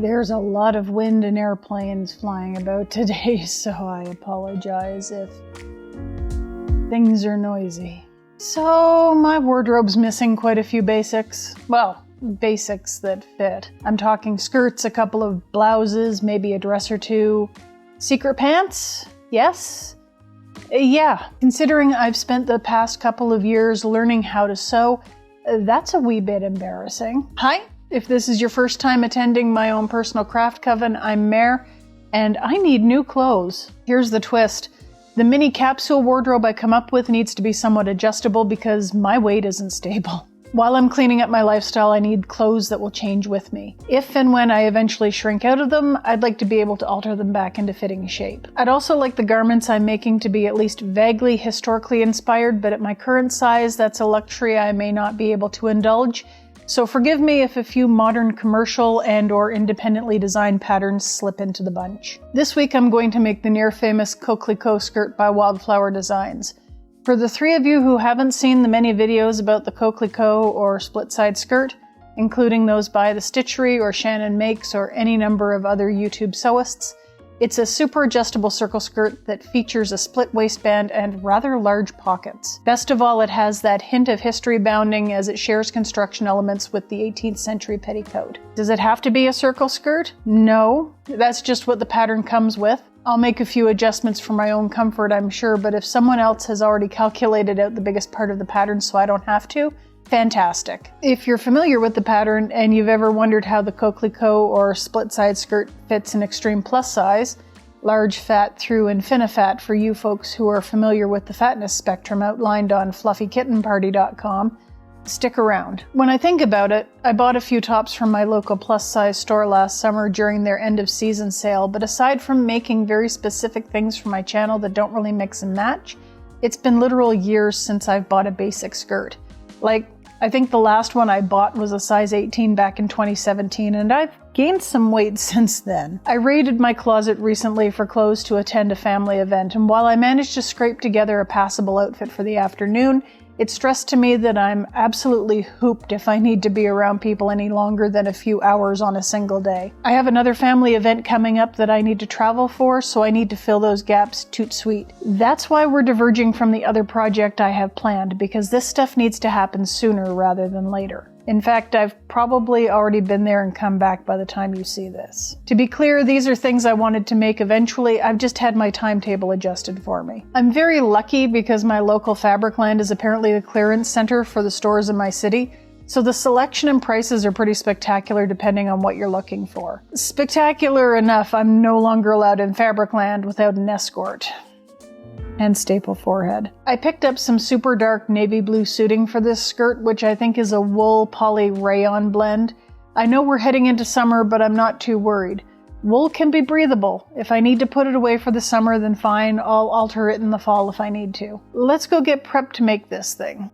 There's a lot of wind and airplanes flying about today, so I apologize if things are noisy. So my wardrobe's missing quite a few basics. Well, basics that fit. I'm talking skirts, a couple of blouses, maybe a dress or two. Secret pants? Yes? Yeah, considering I've spent the past couple of years learning how to sew, that's a wee bit embarrassing. Hi, if this is your first time attending my own personal craft coven, I'm Mare, and I need new clothes. Here's the twist. The mini capsule wardrobe I come up with needs to be somewhat adjustable because my weight isn't stable. While I'm cleaning up my lifestyle, I need clothes that will change with me. If and when I eventually shrink out of them, I'd like to be able to alter them back into fitting shape. I'd also like the garments I'm making to be at least vaguely historically inspired, but at my current size, that's a luxury I may not be able to indulge. So forgive me if a few modern commercial and/or independently designed patterns slip into the bunch. This week I'm going to make the near-famous Coquelicot skirt by Wildflower Designs. For the three of you who haven't seen the many videos about the Coquelicot or split-side skirt, including those by The Stitchery or Shannon Makes or any number of other YouTube sewists, it's a super adjustable circle skirt that features a split waistband and rather large pockets. Best of all, it has that hint of history bounding as it shares construction elements with the 18th century petticoat. Does it have to be a circle skirt? No, that's just what the pattern comes with. I'll make a few adjustments for my own comfort, I'm sure, but if someone else has already calculated out the biggest part of the pattern so I don't have to, fantastic. If you're familiar with the pattern and you've ever wondered how the Coquelicot or split-side skirt fits an extreme plus size, large fat through infinifat for you folks who are familiar with the fatness spectrum outlined on fluffykittenparty.com, stick around. When I think about it, I bought a few tops from my local plus-size store last summer during their end-of-season sale, but aside from making very specific things for my channel that don't really mix and match, it's been literal years since I've bought a basic skirt. Like, I think the last one I bought was a size 18 back in 2017, and I've gained some weight since then. I raided my closet recently for clothes to attend a family event, and while I managed to scrape together a passable outfit for the afternoon, it stressed to me that I'm absolutely hooped if I need to be around people any longer than a few hours on a single day. I have another family event coming up that I need to travel for, so I need to fill those gaps toot sweet. That's why we're diverging from the other project I have planned, because this stuff needs to happen sooner rather than later. In fact, I've probably already been there and come back by the time you see this. To be clear, these are things I wanted to make eventually, I've just had my timetable adjusted for me. I'm very lucky because my local Fabricland is apparently the clearance center for the stores in my city, so the selection and prices are pretty spectacular depending on what you're looking for. Spectacular enough, I'm no longer allowed in Fabricland without an escort. And staple forehead. I picked up some super dark navy blue suiting for this skirt, which I think is a wool poly rayon blend. I know we're heading into summer, but I'm not too worried. Wool can be breathable. If I need to put it away for the summer, then fine, I'll alter it in the fall if I need to. Let's go get prepped to make this thing.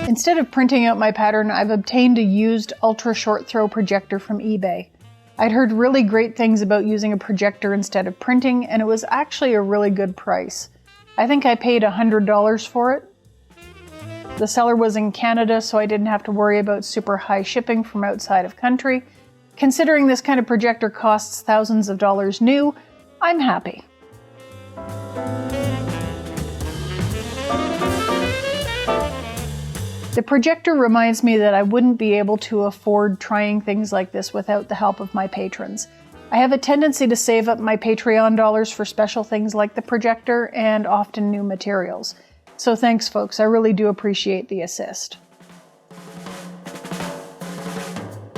Instead of printing out my pattern, I've obtained a used ultra short throw projector from eBay. I'd heard really great things about using a projector instead of printing, and it was actually a really good price. I think I paid $100 for it. The seller was in Canada, so I didn't have to worry about super high shipping from outside of country. Considering this kind of projector costs thousands of dollars new, I'm happy. The projector reminds me that I wouldn't be able to afford trying things like this without the help of my patrons. I have a tendency to save up my Patreon dollars for special things like the projector and often new materials. So thanks folks, I really do appreciate the assist.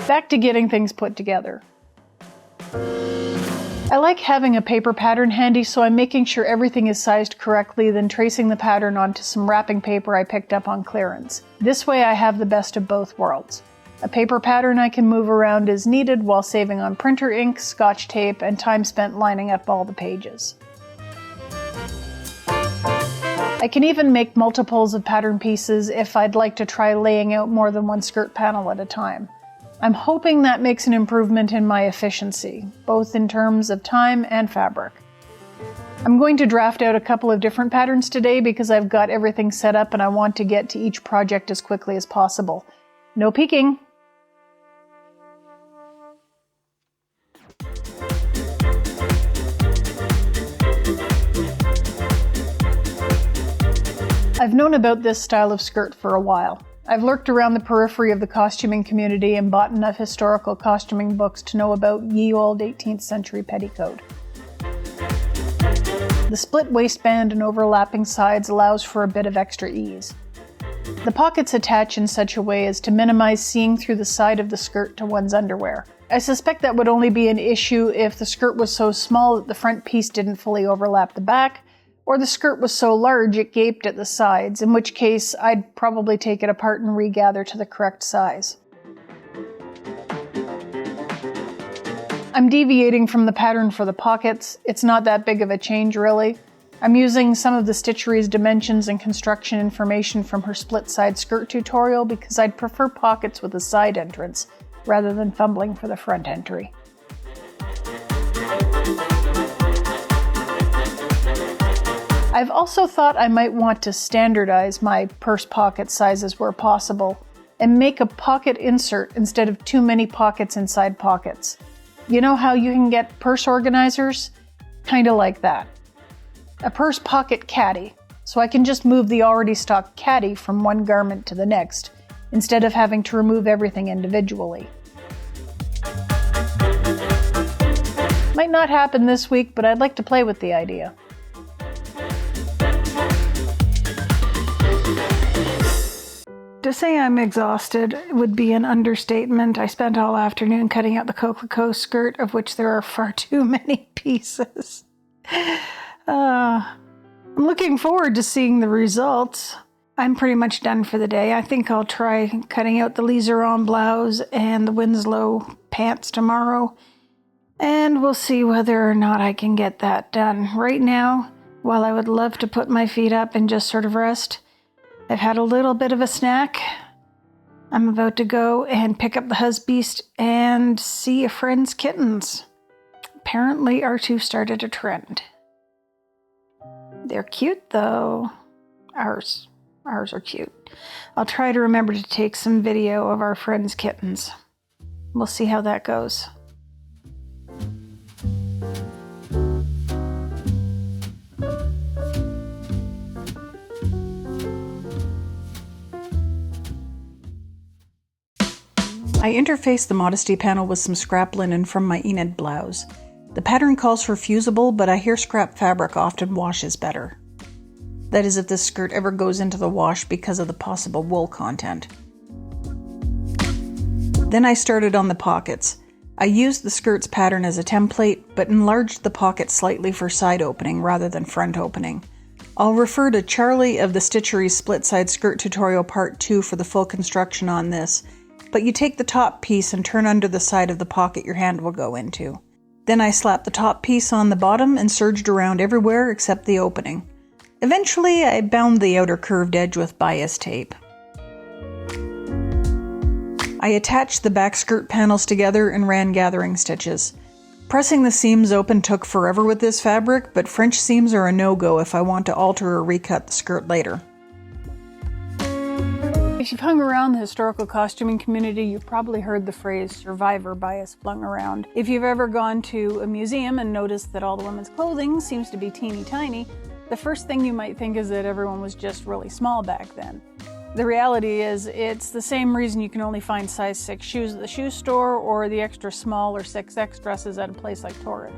Back to getting things put together. I like having a paper pattern handy, so I'm making sure everything is sized correctly, then tracing the pattern onto some wrapping paper I picked up on clearance. This way I have the best of both worlds. A paper pattern I can move around as needed while saving on printer ink, scotch tape, and time spent lining up all the pages. I can even make multiples of pattern pieces if I'd like to try laying out more than one skirt panel at a time. I'm hoping that makes an improvement in my efficiency, both in terms of time and fabric. I'm going to draft out a couple of different patterns today because I've got everything set up and I want to get to each project as quickly as possible. No peeking! I've known about this style of skirt for a while. I've lurked around the periphery of the costuming community and bought enough historical costuming books to know about ye olde 18th century petticoat. The split waistband and overlapping sides allows for a bit of extra ease. The pockets attach in such a way as to minimize seeing through the side of the skirt to one's underwear. I suspect that would only be an issue if the skirt was so small that the front piece didn't fully overlap the back, or the skirt was so large it gaped at the sides, in which case I'd probably take it apart and regather to the correct size. I'm deviating from the pattern for the pockets. It's not that big of a change really. I'm using some of the stitchery's dimensions and construction information from her split side skirt tutorial because I'd prefer pockets with a side entrance rather than fumbling for the front entry. I've also thought I might want to standardize my purse pocket sizes where possible and make a pocket insert instead of too many pockets inside pockets. You know how you can get purse organizers? Kinda like that. A purse pocket caddy, so I can just move the already stocked caddy from one garment to the next instead of having to remove everything individually. Might not happen this week, but I'd like to play with the idea. To say I'm exhausted would be an understatement. I spent all afternoon cutting out the Coquelicot skirt, of which there are far too many pieces. I'm looking forward to seeing the results. I'm pretty much done for the day. I think I'll try cutting out the Liseron blouse and the Winslow pants tomorrow, and we'll see whether or not I can get that done. Right now, while I would love to put my feet up and just sort of rest, I've had a little bit of a snack. I'm about to go and pick up the husbeast and see a friend's kittens. Apparently R2 started a trend. They're cute though. Ours are cute. I'll try to remember to take some video of our friend's kittens. We'll see how that goes. I interfaced the modesty panel with some scrap linen from my Enid blouse. The pattern calls for fusible, but I hear scrap fabric often washes better. That is if this skirt ever goes into the wash because of the possible wool content. Then I started on the pockets. I used the skirt's pattern as a template, but enlarged the pocket slightly for side opening rather than front opening. I'll refer to Charlie of the Stitchery's Split Side Skirt Tutorial Part 2 for the full construction on this, but you take the top piece and turn under the side of the pocket your hand will go into. Then I slapped the top piece on the bottom and serged around everywhere except the opening. Eventually, I bound the outer curved edge with bias tape. I attached the back skirt panels together and ran gathering stitches. Pressing the seams open took forever with this fabric, but French seams are a no-go if I want to alter or recut the skirt later. If you've hung around the historical costuming community, you've probably heard the phrase survivor bias flung around. If you've ever gone to a museum and noticed that all the women's clothing seems to be teeny tiny, the first thing you might think is that everyone was just really small back then. The reality is, it's the same reason you can only find size 6 shoes at the shoe store or the extra small or 6X dresses at a place like Torrid.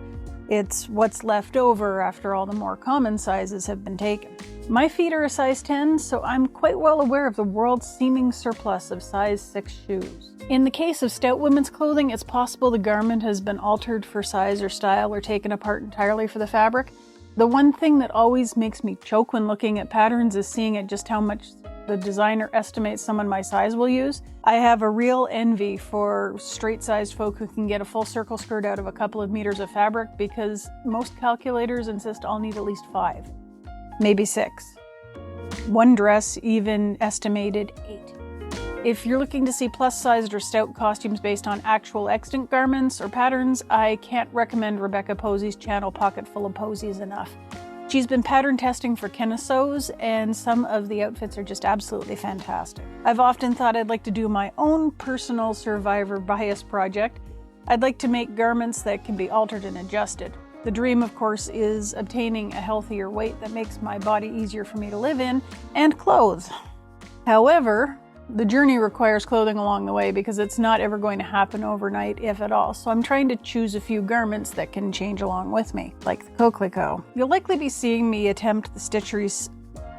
It's what's left over after all the more common sizes have been taken. My feet are a size 10, so I'm quite well aware of the world's seeming surplus of size 6 shoes. In the case of stout women's clothing, it's possible the garment has been altered for size or style or taken apart entirely for the fabric. The one thing that always makes me choke when looking at patterns is seeing at just how much the designer estimates someone my size will use. I have a real envy for straight-sized folk who can get a full circle skirt out of a couple of meters of fabric, because most calculators insist I'll need at least 5, maybe 6. One dress even estimated 8. If you're looking to see plus-sized or stout costumes based on actual extant garments or patterns, I can't recommend Rebecca Posey's channel Pocketful of Posies enough. She's been pattern testing for Kennesso's, and some of the outfits are just absolutely fantastic. I've often thought I'd like to do my own personal survivor bias project. I'd like to make garments that can be altered and adjusted. The dream, of course, is obtaining a healthier weight that makes my body easier for me to live in and clothe. However, the journey requires clothing along the way because it's not ever going to happen overnight, if at all. So I'm trying to choose a few garments that can change along with me, like the Coquelicot. You'll likely be seeing me attempt the Stitchery's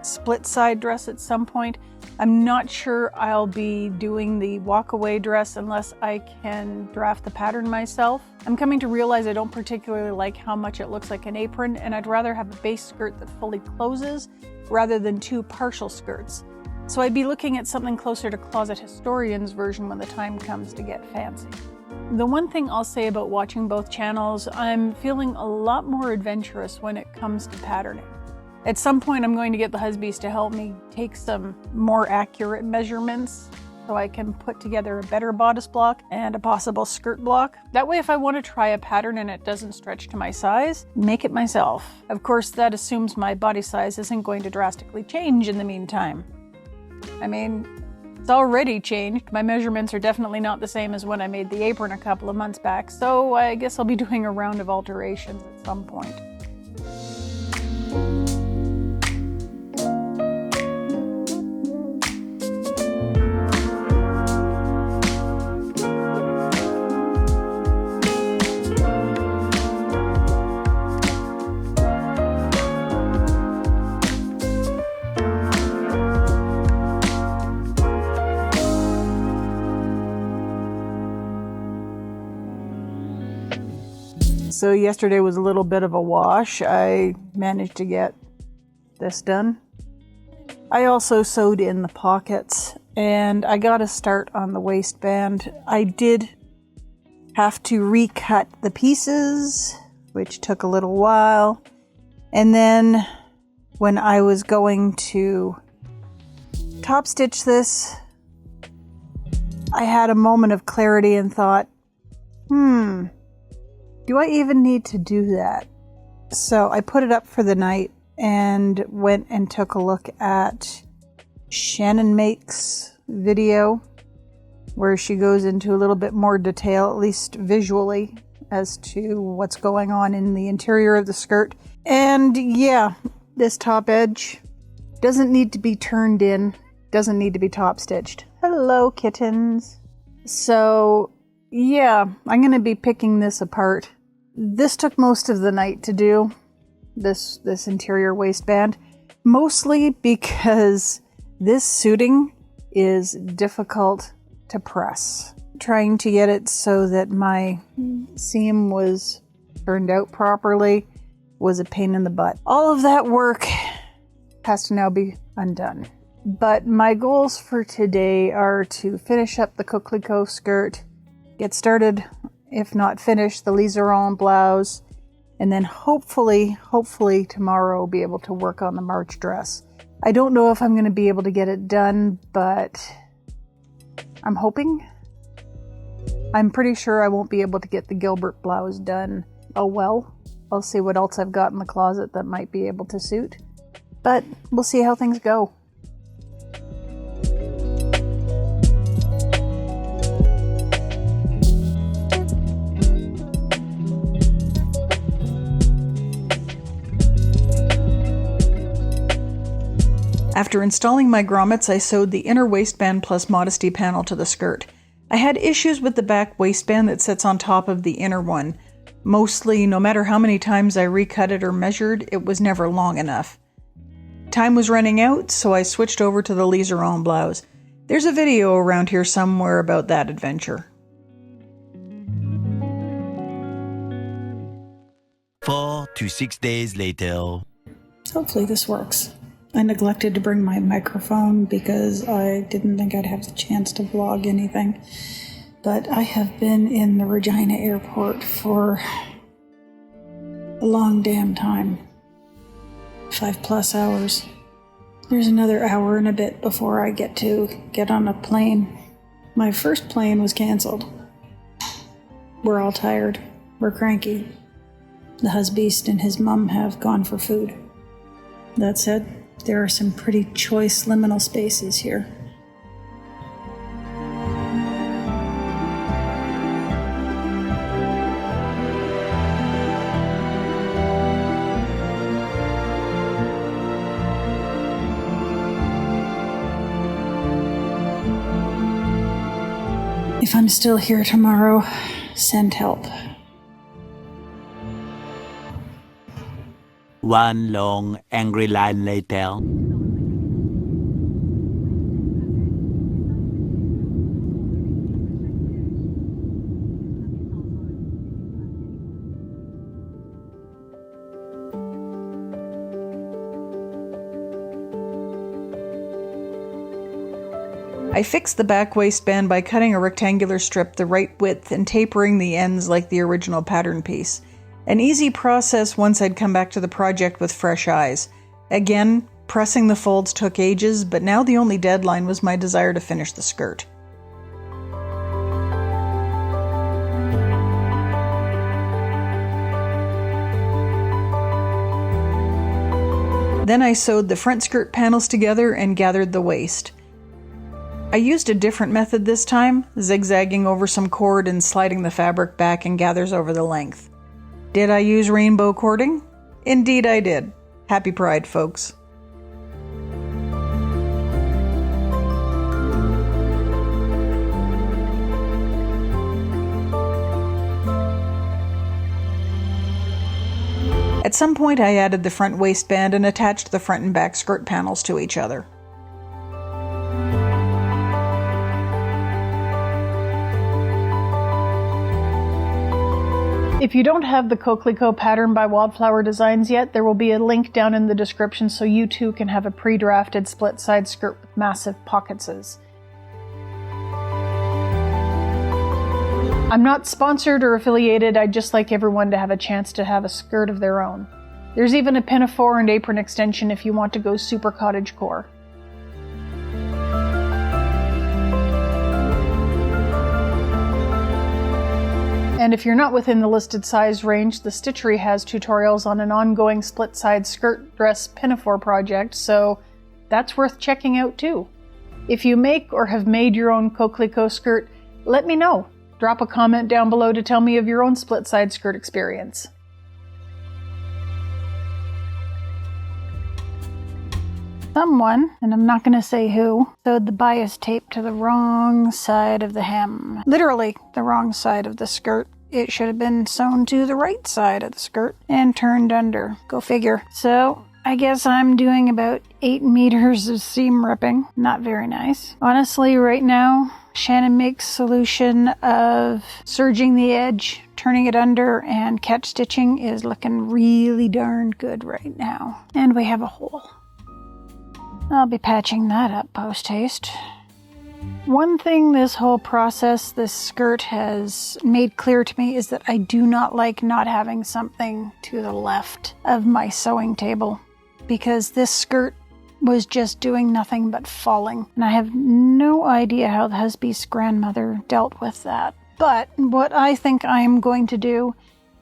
split side dress at some point. I'm not sure I'll be doing the walk-away dress unless I can draft the pattern myself. I'm coming to realize I don't particularly like how much it looks like an apron, and I'd rather have a base skirt that fully closes rather than 2 partial skirts. So I'd be looking at something closer to Closet Historian's version when the time comes to get fancy. The one thing I'll say about watching both channels, I'm feeling a lot more adventurous when it comes to patterning. At some point I'm going to get the husbands to help me take some more accurate measurements so I can put together a better bodice block and a possible skirt block. That way if I want to try a pattern and it doesn't stretch to my size, make it myself. Of course that assumes my body size isn't going to drastically change in the meantime. I mean, it's already changed. My measurements are definitely not the same as when I made the apron a couple of months back, so I guess I'll be doing a round of alterations at some point. So yesterday was a little bit of a wash. I managed to get this done. I also sewed in the pockets and I got a start on the waistband. I did have to recut the pieces, which took a little while. And then when I was going to top stitch this, I had a moment of clarity and thought, do I even need to do that? So I put it up for the night and went and took a look at Shannon Make's video where she goes into a little bit more detail, at least visually, as to what's going on in the interior of the skirt. And yeah, this top edge doesn't need to be turned in, doesn't need to be top stitched. Hello, kittens. So yeah, I'm going to be picking this apart. This took most of the night to do, this interior waistband, mostly because this suiting is difficult to press. Trying to get it so that my seam was turned out properly was a pain in the butt. All of that work has to now be undone. But my goals for today are to finish up the Coquelicot skirt, get started, if not finish, the liseron blouse, and then hopefully tomorrow I'll be able to work on the March dress. I don't know if I'm going to be able to get it done, but I'm hoping. I'm pretty sure I won't be able to get the Gilbert blouse done. Oh well, I'll see what else I've got in the closet that might be able to suit. But we'll see how things go. After installing my grommets, I sewed the inner waistband plus modesty panel to the skirt. I had issues with the back waistband that sits on top of the inner one. Mostly, no matter how many times I recut it or measured, it was never long enough. Time was running out, so I switched over to the liseron blouse. There's a video around here somewhere about that adventure. 4 to 6 days later. Hopefully this works. I neglected to bring my microphone because I didn't think I'd have the chance to vlog anything. But I have been in the Regina airport for a long damn time. 5+ hours. There's another hour and a bit before I get on a plane. My first plane was canceled. We're all tired. We're cranky. The husbeast and his mum have gone for food. That said, there are some pretty choice liminal spaces here. If I'm still here tomorrow, send help. One long, angry line later. I fixed the back waistband by cutting a rectangular strip the right width and tapering the ends like the original pattern piece. An easy process once I'd come back to the project with fresh eyes. Again, pressing the folds took ages, but now the only deadline was my desire to finish the skirt. Then I sewed the front skirt panels together and gathered the waist. I used a different method this time, zigzagging over some cord and sliding the fabric back in gathers over the length. Did I use rainbow cording? Indeed I did. Happy Pride, folks. At some point I added the front waistband and attached the front and back skirt panels to each other. If you don't have the Coquelicot pattern by Wildflower Designs yet, there will be a link down in the description so you too can have a pre-drafted split side skirt with massive pocketses. I'm not sponsored or affiliated, I'd just like everyone to have a chance to have a skirt of their own. There's even a pinafore and apron extension if you want to go super cottagecore. And if you're not within the listed size range, the Stitchery has tutorials on an ongoing split-side skirt dress pinafore project, so that's worth checking out too. If you make or have made your own Coquelicot skirt, let me know. Drop a comment down below to tell me of your own split-side skirt experience. Someone, and I'm not going to say who, sewed the bias tape to the wrong side of the hem. Literally the wrong side of the skirt. It should have been sewn to the right side of the skirt and turned under. Go figure. So I guess I'm doing about 8 meters of seam ripping. Not very nice. Honestly, right now, Shannon Make's solution of serging the edge, turning it under, and catch stitching is looking really darn good right now. And we have a hole. I'll be patching that up post-haste. One thing this whole process, this skirt has made clear to me is that I do not like not having something to the left of my sewing table, because this skirt was just doing nothing but falling, and I have no idea how the husband's grandmother dealt with that. But what I think I am going to do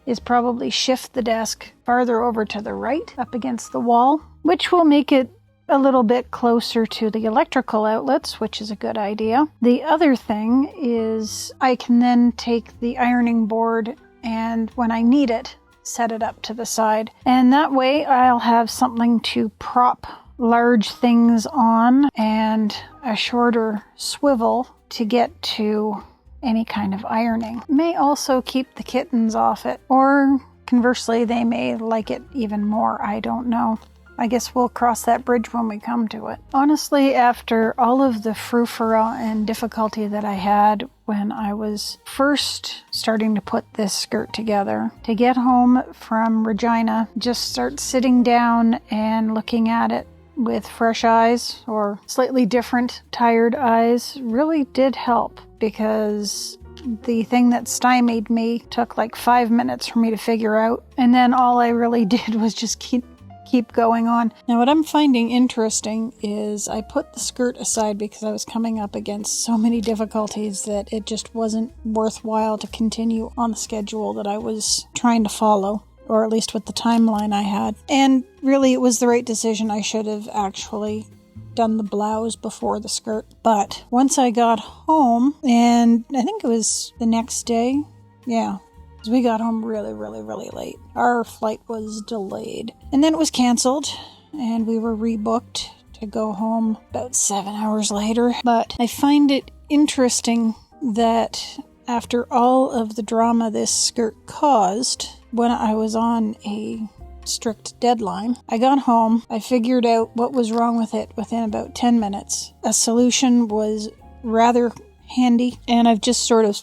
is probably shift the desk farther over to the right, up against the wall, which will make it a little bit closer to the electrical outlets, which is a good idea. The other thing is I can then take the ironing board and, when I need it, set it up to the side. And that way I'll have something to prop large things on and a shorter swivel to get to any kind of ironing. May also keep the kittens off it, or conversely they may like it even more. I don't know. I guess we'll cross that bridge when we come to it. Honestly, after all of the frou-frou and difficulty that I had when I was first starting to put this skirt together, to get home from Regina, just start sitting down and looking at it with fresh eyes or slightly different tired eyes really did help, because the thing that stymied me took like 5 minutes for me to figure out, and then all I really did was just keep keep going on. Now what I'm finding interesting is I put the skirt aside because I was coming up against so many difficulties that it just wasn't worthwhile to continue on the schedule that I was trying to follow, or at least with the timeline I had. And really it was the right decision. I should have actually done the blouse before the skirt. But once I got home, and I think it was the next day, yeah, because we got home really late. Our flight was delayed. And then it was canceled, and we were rebooked to go home about 7 hours later. But I find it interesting that after all of the drama this skirt caused, when I was on a strict deadline, I got home, I figured out what was wrong with it within about 10 minutes. A solution was rather handy, and I've just sort of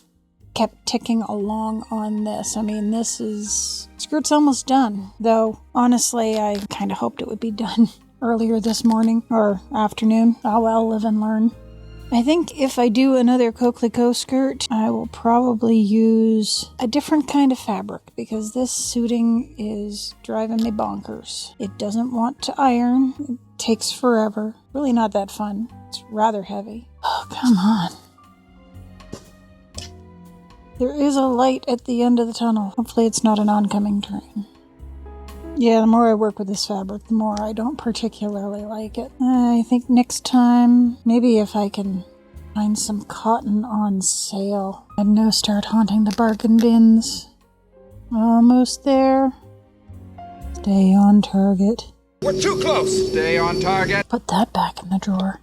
kept ticking along on this. I mean, skirt's almost done, though honestly I kind of hoped it would be done earlier this morning or afternoon. Oh well, live and learn. I think if I do another Coquelicot skirt, I will probably use a different kind of fabric because this suiting is driving me bonkers. It doesn't want to iron. It takes forever. Really not that fun. It's rather heavy. Oh, come on. There is a light at the end of the tunnel. Hopefully it's not an oncoming train. Yeah, the more I work with this fabric, the more I don't particularly like it. I think next time, maybe if I can find some cotton on sale, I'd now start haunting the bargain bins. Almost there. Stay on target. We're too close! Stay on target. Put that back in the drawer.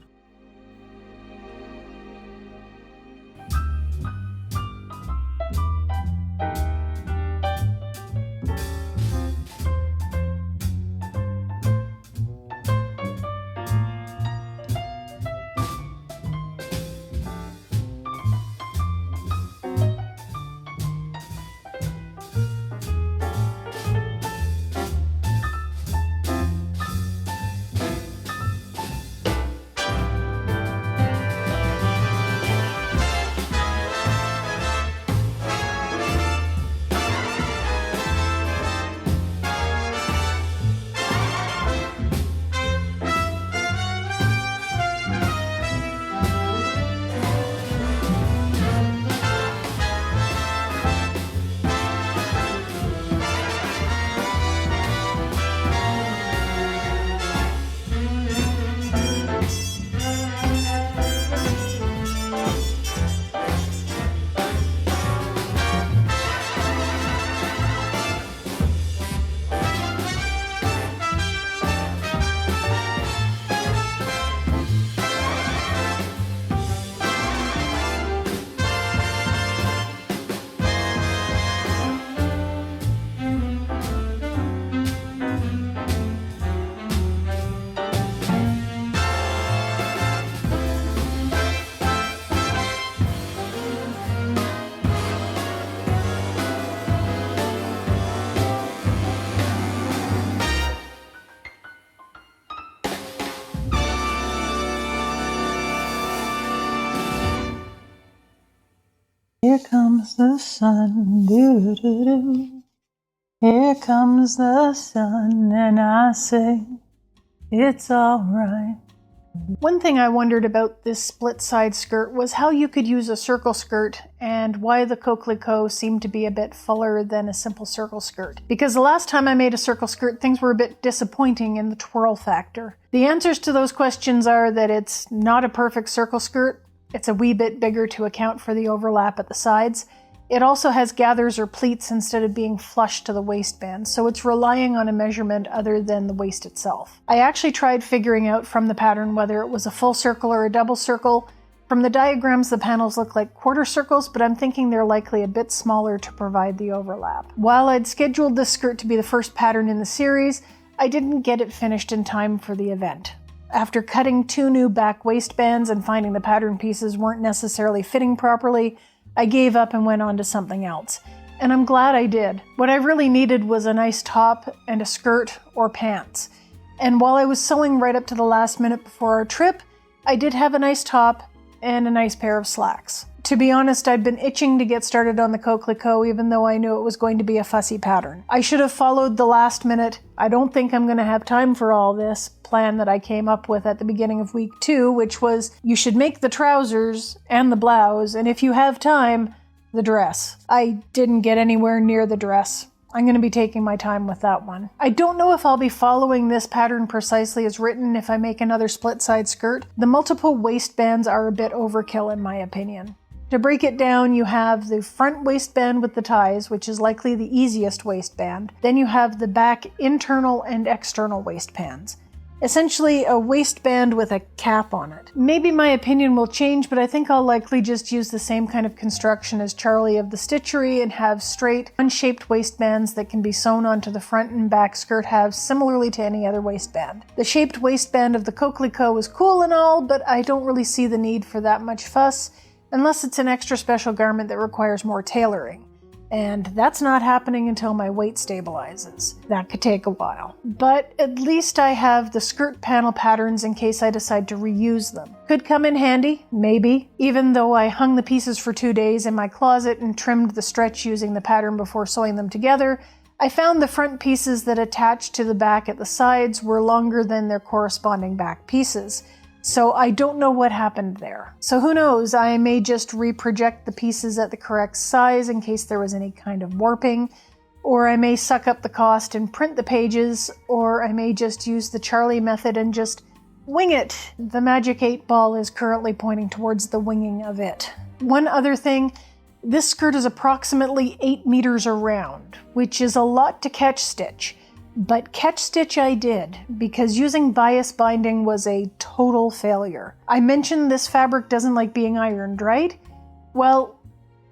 Here comes the sun, doo-doo-doo. Here comes the sun, and I say, it's alright. One thing I wondered about this split side skirt was how you could use a circle skirt and why the Coquelicot seemed to be a bit fuller than a simple circle skirt. Because the last time I made a circle skirt, things were a bit disappointing in the twirl factor. The answers to those questions are that it's not a perfect circle skirt. It's a wee bit bigger to account for the overlap at the sides. It also has gathers or pleats instead of being flush to the waistband, so it's relying on a measurement other than the waist itself. I actually tried figuring out from the pattern whether it was a full circle or a double circle. From the diagrams, the panels look like quarter circles, but I'm thinking they're likely a bit smaller to provide the overlap. While I'd scheduled this skirt to be the first pattern in the series, I didn't get it finished in time for the event. After cutting 2 new back waistbands and finding the pattern pieces weren't necessarily fitting properly, I gave up and went on to something else. And I'm glad I did. What I really needed was a nice top and a skirt or pants. And while I was sewing right up to the last minute before our trip, I did have a nice top and a nice pair of slacks. To be honest, I'd been itching to get started on the Coquelicot even though I knew it was going to be a fussy pattern. I should have followed the last minute, I don't think I'm going to have time for all this plan that I came up with at the beginning of week 2, which was you should make the trousers and the blouse, and if you have time, the dress. I didn't get anywhere near the dress. I'm going to be taking my time with that one. I don't know if I'll be following this pattern precisely as written if I make another split side skirt. The multiple waistbands are a bit overkill in my opinion. To break it down, you have the front waistband with the ties, which is likely the easiest waistband. Then you have the back internal and external waistbands. Essentially a waistband with a cap on it. Maybe my opinion will change, but I think I'll likely just use the same kind of construction as Charlie of the Stitchery and have straight, unshaped waistbands that can be sewn onto the front and back skirt halves similarly to any other waistband. The shaped waistband of the Coquelicot is cool and all, but I don't really see the need for that much fuss, unless it's an extra special garment that requires more tailoring. And that's not happening until my weight stabilizes. That could take a while. But at least I have the skirt panel patterns in case I decide to reuse them. Could come in handy, maybe. Even though I hung the pieces for 2 days in my closet and trimmed the stretch using the pattern before sewing them together, I found the front pieces that attached to the back at the sides were longer than their corresponding back pieces. So I don't know what happened there. So who knows, I may just reproject the pieces at the correct size in case there was any kind of warping, or I may suck up the cost and print the pages, or I may just use the Charlie method and just wing it. The magic 8 ball is currently pointing towards the winging of it. One other thing, this skirt is approximately 8 meters around, which is a lot to catch stitch. But catch stitch I did, because using bias binding was a total failure. I mentioned this fabric doesn't like being ironed, right? Well,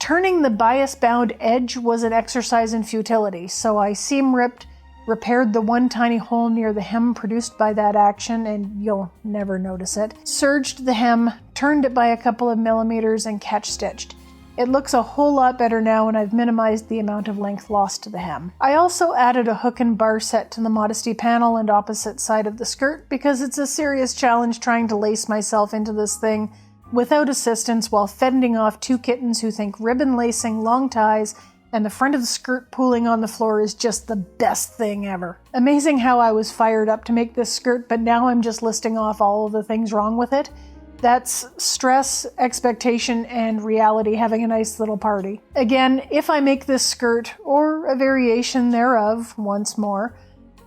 turning the bias bound edge was an exercise in futility, so I seam ripped, repaired the one tiny hole near the hem produced by that action, and you'll never notice it, serged the hem, turned it by a couple of millimeters, and catch stitched. It looks a whole lot better now and I've minimized the amount of length lost to the hem. I also added a hook and bar set to the modesty panel and opposite side of the skirt because it's a serious challenge trying to lace myself into this thing without assistance while fending off 2 kittens who think ribbon lacing, long ties, and the front of the skirt pooling on the floor is just the best thing ever. Amazing how I was fired up to make this skirt, but now I'm just listing off all of the things wrong with it. That's stress, expectation, and reality having a nice little party. Again, if I make this skirt, or a variation thereof, once more,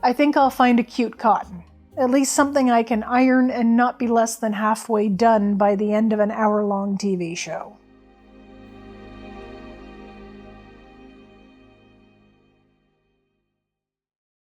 I think I'll find a cute cotton. At least something I can iron and not be less than halfway done by the end of an hour-long TV show.